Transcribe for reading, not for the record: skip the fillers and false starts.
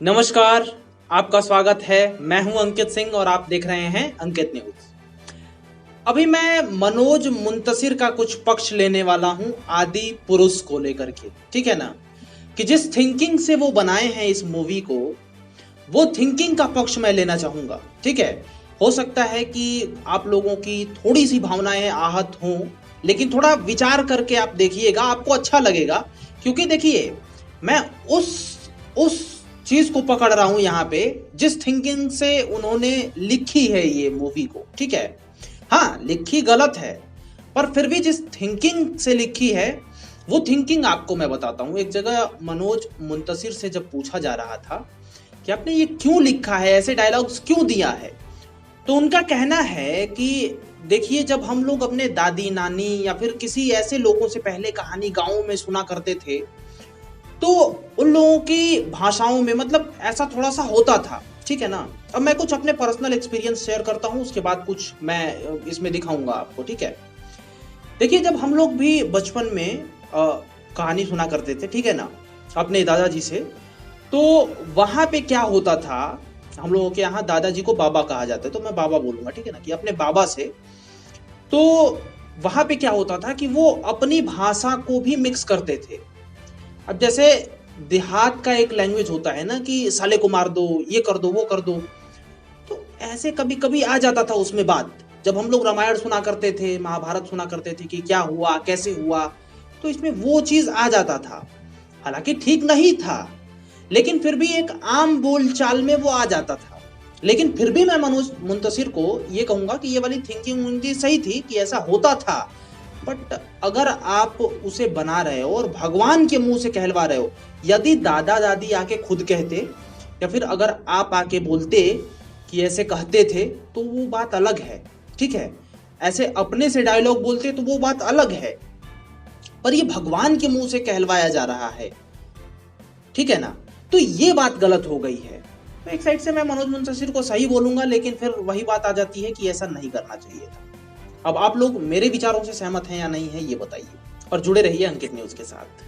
नमस्कार, आपका स्वागत है। मैं हूं अंकित सिंह और आप देख रहे हैं अंकित न्यूज। अभी मैं मनोज मुंतशिर का कुछ पक्ष लेने वाला हूं आदि पुरुष को लेकर के, ठीक है ना, कि जिस थिंकिंग से वो बनाए हैं इस मूवी को, वो थिंकिंग का पक्ष मैं लेना चाहूंगा। ठीक है, हो सकता है कि आप लोगों की थोड़ी सी भावनाएं आहत हों, लेकिन थोड़ा विचार करके आप देखिएगा, आपको अच्छा लगेगा। क्योंकि देखिए, मैं उस चीज को पकड़ रहा हूं यहाँ पे जिस थिंकिंग से उन्होंने लिखी है ये मूवी को। ठीक है, हाँ, लिखी गलत है, पर फिर भी जिस थिंकिंग से लिखी है वो थिंकिंग आपको मैं बताता हूँ। एक जगह मनोज मुंतशिर से जब पूछा जा रहा था कि आपने ये क्यों लिखा है, ऐसे डायलॉग्स क्यों दिया है, तो उनका कहना है कि देखिए, जब हम लोग अपने दादी नानी या फिर किसी ऐसे लोगों से पहले कहानी गाँव में सुना करते थे, तो उन लोगों की भाषाओं में मतलब ऐसा थोड़ा सा होता था। ठीक है ना। अब मैं कुछ अपने पर्सनल एक्सपीरियंस शेयर करता हूँ, उसके बाद कुछ मैं इसमें दिखाऊंगा आपको। ठीक है, देखिए, जब हम लोग भी बचपन में कहानी सुना करते थे, ठीक है ना, अपने दादाजी से, तो वहां पे क्या होता था, हम लोगों के यहाँ दादाजी को बाबा कहा जाता है, तो मैं बाबा बोलूंगा, ठीक है ना, कि अपने बाबा से। तो वहां पे क्या होता था कि वो अपनी भाषा को भी मिक्स करते थे। अब जैसे देहात का एक लैंग्वेज होता है ना कि साले को मार दो, ये कर दो, वो कर दो, तो ऐसे कभी कभी आ जाता था उसमें बात। जब हम लोग रामायण सुना करते थे, महाभारत सुना करते थे कि क्या हुआ कैसे हुआ, तो इसमें वो चीज आ जाता था। हालांकि ठीक नहीं था, लेकिन फिर भी एक आम बोलचाल में वो आ जाता था। लेकिन फिर भी मैं मनोज मुंतशिर को ये कहूंगा कि ये वाली थिंकिंग उनकी सही थी कि ऐसा होता था। बट अगर आप उसे बना रहे हो और भगवान के मुंह से कहलवा रहे हो, यदि दादा दादी आके खुद कहते या फिर अगर आप आके बोलते कि ऐसे कहते थे, तो वो बात अलग है। ठीक है, ऐसे अपने से डायलॉग बोलते तो वो बात अलग है, पर ये भगवान के मुंह से कहलवाया जा रहा है, ठीक है ना, तो ये बात गलत हो गई है। तो एक साइड से मैं मनोज मुंतशिर को सही बोलूंगा, लेकिन फिर वही बात आ जाती है कि ऐसा नहीं करना चाहिए था। अब आप लोग मेरे विचारों से सहमत हैं या नहीं है, ये बताइए, और जुड़े रहिए अंकित न्यूज के साथ।